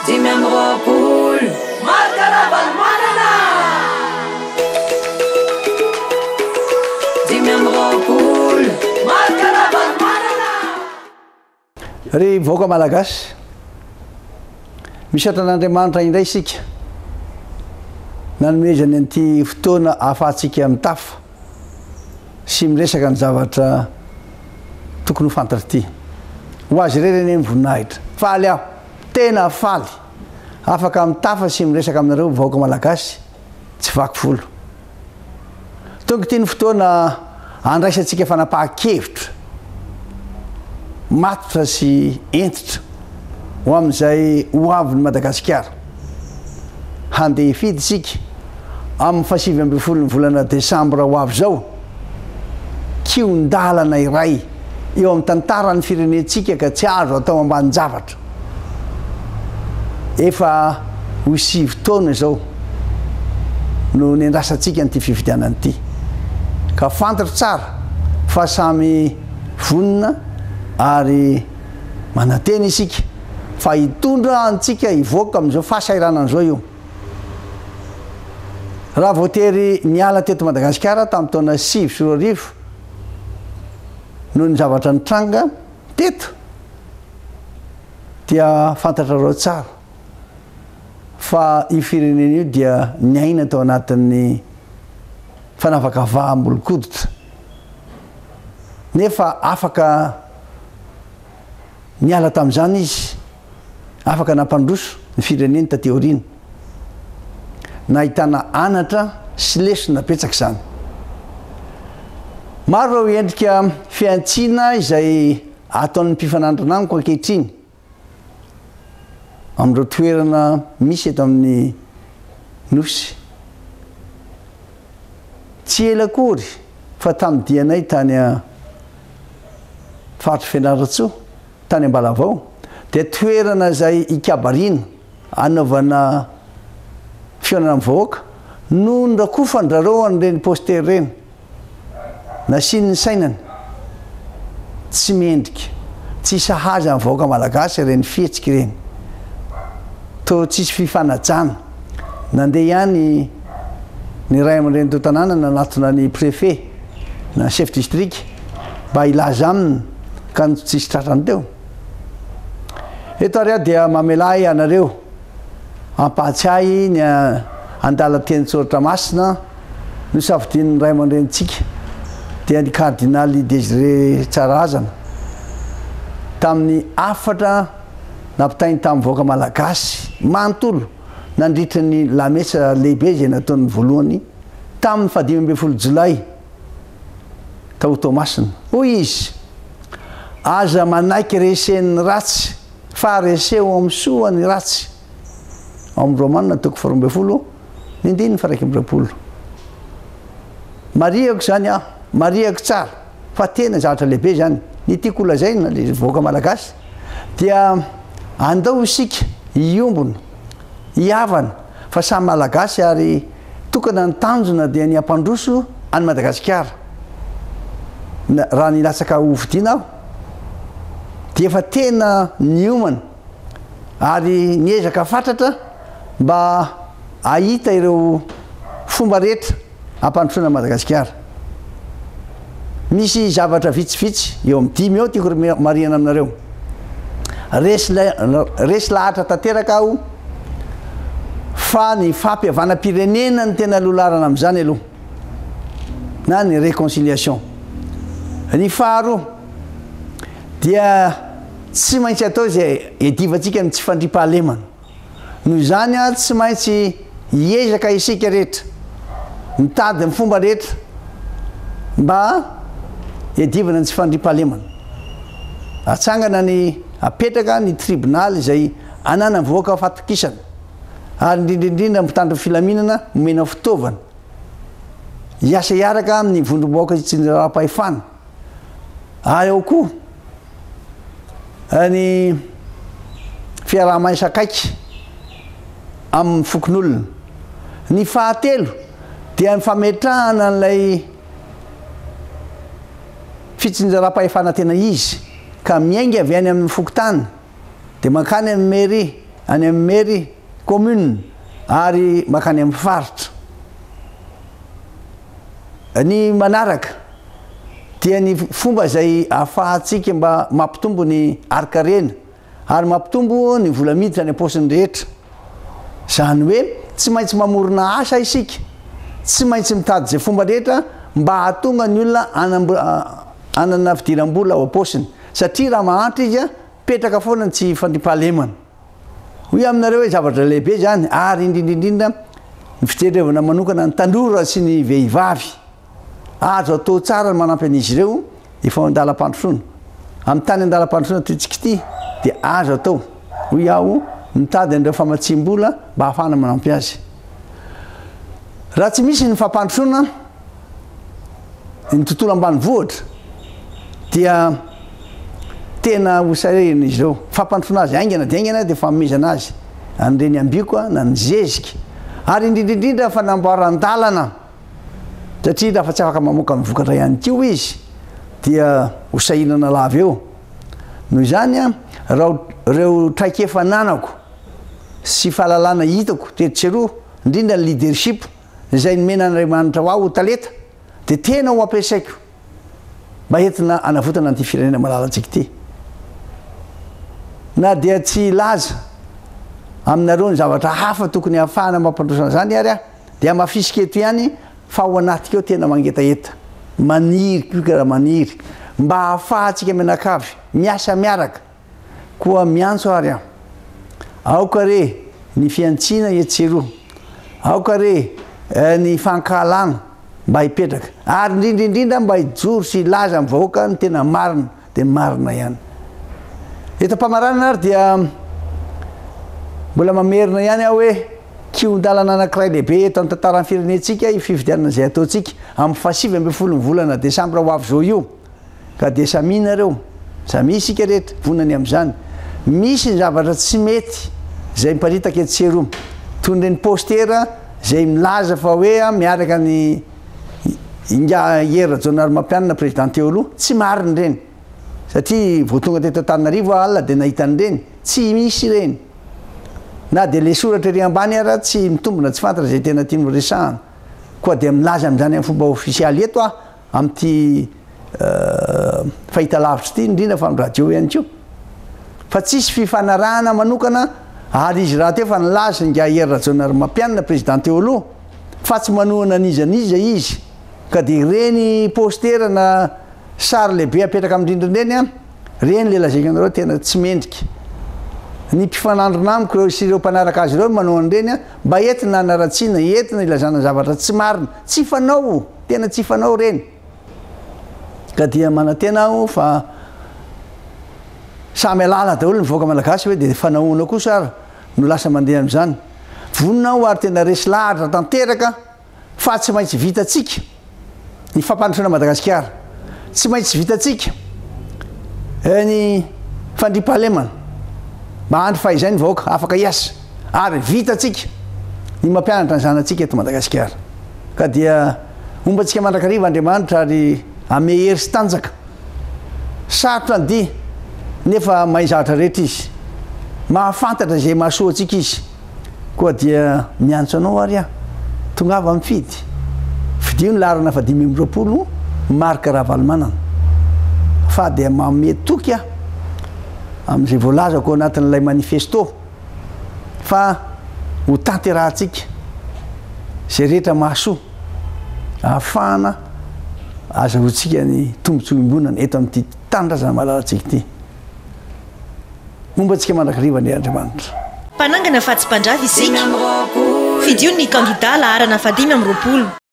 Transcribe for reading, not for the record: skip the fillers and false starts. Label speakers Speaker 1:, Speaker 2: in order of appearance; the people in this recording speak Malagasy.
Speaker 1: dimy amby roapolo marikaravany manana dimy amby roapolo marikaravany manana
Speaker 2: ry voaka malagasy misatran'Andriamanitra indray isika nanomezany an'ity fotoana ahafahantsika mitafa sy miresaka ny zavatra tokony ho fantatra ity ho azy rereny voninahitra faly aho tena faly afaka mitafa sy miresaka aminareo vahoaka malagasy tsy vaky folo tonga ity ny fotoana andraisantsika fanapahan-kevitra matotra sy entitra ho amin'izay ho avy ny Madagasikara handeha hifidy isika amin'ny 27 ny volana Desambra ho avy zao kion-dalana iray eo amin'ny tantaran'ny firenentsika ka tsy azo atao ambanin-javatra efa ho 7 taona zao no niandrasantsika nyity fifidianana ity ka fantatra tsara fa samy vonina ary mananteny isika fa hitondra antsika hivoaka amin'izao fahasairanana zao io raha voatery niala teto Madagasikara tamin'ny taona 2010 no ny zavatra nitranga teto dia fantatrareo tsara fa io firenena io dia niaina tao anatin'ny fanavakavaha-mbolon-koditra nefa afaka niala tamin'izany izy afaka nampandroso ny fireneny taty aoriana nahitana anatra sy lesona petsaka izany maro ireo endrika fiantsiana izay ataon'ny mpifanandrina amiko ankehitriny amin'ireo toerana misy eto amin'ny nosy tsy ela akory fa tamin'ny dianay tany faritry Fianaratsoa tany Ambalavao dia toerana izay ikabarina anaovana fionana amin'ny vahoaka no nrakofandrareo an'ireny poster reny nasiny ny sainany tsy mendrika tsy sahaza amin'ny vahoaka malagasy reny fihetsika reny to tsisy fifanajana nandeha ihany ny ray aman-dreny teo tanàna nanatona ny préfet na chef district mba ilaza aminy ka tsisy tratrany teo eto ary aho dia mamelay anareo ampahatsiahy ny andala teny tsoratra masina no safidian'ny ray aman-drenitsika dia ny cardinaly Désiré Tsarazana tamin'ny afatra nampitainy tamin'ny vahoaka malagasy manontolo nandritra ny lamesa lehibe zay nataon'ny voalohany tamin'ny 15 Jolay tao Tomasina hoy izy aza manaiky resen'ny ratsy fa reseo amin'ny soa ny ratsy amin'ny Romanina toko 12 ny 120 mariako zany aho mariako tsara fa tena zavatra lehibe zany ny tiako lazaina le vahoaka malagasy dia andao isika iombona hiavana fa samy malagasy ary tokana ny tanjona dia ny ampandroso any Madagasikara raha nilatsaka hovidiana aho dia efa tena niomana ary niezaka fatratra mba ahita ireo fomba rehetra ampandrosoana Madagasikara misy zavatra vitsivitsy eo amin'ny 5 eo tiako mariana aminareo resy lahatra tanteraka aho fa ny fampihavanam-pirenena ny tena lolarana amin'izany aloha na ny réconciliation ny faharoa dia tsy maintsy atao zay edivantsika ny tsy fandriam-pahalemana noho izany a tsy maintsy hiezaka isika rehetra mitady amin'ny fomba rehetra mba edivana ny tsy fandriam-pahalemana atsangana ny apetraka ny tribunal izay anana ny vahoaka fatokisana ary indrindraindrindra mitandro filaminana omena fitaovana hiasa hiaraka amin'ny vondrom-bahoaka tsy ra-pahefana ary ao koa ny fiaraha-maisakaiky amin'ny fokon'olona ny fahatelo dia ny fametrahana n'ilay fitsinjara-pahefana tena izy ka miainga avy any amin'ny fokotany dia mankany amin'ny mairie any amin'ny mairie commune ary makany amin'ny faritra ny manaraka dia ny fomba zay ahafahantsika mba mampitombo ny arikarena ary mampitombo ny vola miditra ny aposiny rehetra zany hoe tsy maintsy mamorona asa isika tsy maintsy mitady zay fomba rehetra mba hahatonga ny olona anana fidiram-bola ao aposiny satria raha mahantra izy petraka foana tsy fandrimpahalemana hoy aminareo hoe zavatra lehibe zany ary indrindraindrindra ny fijerevana manokana ny tandrora sy ny vehivavy azo atao tsara ny manampy an'izy ireo efa andalam-pandrosoana amin'ny tany andalam-pandrosoana toytsika ity dia azo atao hoy aho mitady an'ireo famatsim-bola mba hahafahana manampy azy raha tsy misy ny fampandrosoana ny tontolo ambany vohatra dia tena hosarena izy ireo fampandrosoana azy aingana dia aingana dia famomezana azy an'ireny ambiko na ny zezika ary indrindraindrindra fanamboaran-dalana satria raha fa tsy afaka mamoaka ny vokatra ihany kio izy dia hosahinana lava eo noho izany raha reo traikefa nanako sy fahalalana hitako teritseroa indrindra ny leadership zay nomena Andriamanitra ho aho ho taleta dia tena ho ampiasaiko mba entina anavotana an'ity firenena malalantsika ity na dia tsy laza aminareo ny zavatra hafa tokony hahafahana mampandrosana zany ary dia mafisika eto ihany fa ao anatika eo tena mangetaeta maniry koa maniry mba hahafahantsika menakavy miasa miaraka koa miantso ary aoka re ny fiantsina etseroa aoka re ny fankahalana mba hipetraka ary indrindraindrindra mba hijoro sy laza amin'ny vahoaka ny tena marina dia marina ihany eto mpamarana ary dia mbola mamerina ihany aho hoe kion-dalana anankiray lehibe eto amin'ny tantaran'ny firenentsika fifidianana zay ataontsika amin'ny fahasivy amby folo ny volana desambra ho avy zao io ka dia saminareo samy isika rehetra vonany amin'izany misy ny zavatra tsy mety zay miparitaka etseroa tondre ny postera zay milaza fa hoe miaraka ny hera jonary mampianina président teo aloha tsy mariny reny satria voatonga teto Antananarivo alina dia nahitany reny tsy misy reny na dia le soratra ery ambany ara tsy mitombona tsy fantatra zay tena tiany resahana koa dia milaza amin'izany amin'ny fomba ofisialy eto amin'ity fahita lavitra ity indrindra fa amin'ny radio ihany keo fa tsisy fifanarahana manokana ary izy raha teo fa nilaza nga herra jonary mampianina président teo aloha fa tsy manohana anizaniza izy ka dia reny postera na sary lehibe apetraka amin'ny rindriny reny le lazaika anareo tena tsy mendrika ny mpifanandrona amiko reo sy ireo mpanaraka azy ireo manao an'ireny mba entina anaratsiana entina ilazana zavatra tsy marina tsy fanao tena tsy fanao reny ka dia manantena aho fa samy alala daholo ny voaka malagasy hoe dia fanahoana kosa ary no lasa mandeha amin'izany vonina aho ary tena resy lahatra tanteraka fa tsy maintsy vitatsika ny fampandrosoana Madagasikara tsy maintsy vitatsika ny fandrimpahalemana mba andry fahaizay ny vahoaka afaka hiasa ary vitatsika ny mampianatra ny zanatsika eto Madagasikara ka dia ombatsika mandrakariva Andriamanitra ary ame hery sy tanjaka sarotra ny dia nefa mahay zavatra rehetra izy mahafantatra zay mahasoa atsika izy koa dia miantso anao ary tongava mifidy fidio ny larana fa 520 marika Ravalomanana fa dia mametoky amin'izay voalazako anatin'ilay manifesto fa ho tanterahantsika zay rehetra mahasoa ahafahana azahoantsika ny tombontsoim-bonana eto amin'ity tanindrazana malalantsika ity mombantsika mandrakariva ny Andriamanitra
Speaker 3: mpanangana fa tsy mpandrafy isika fidio ny kandida laharana 520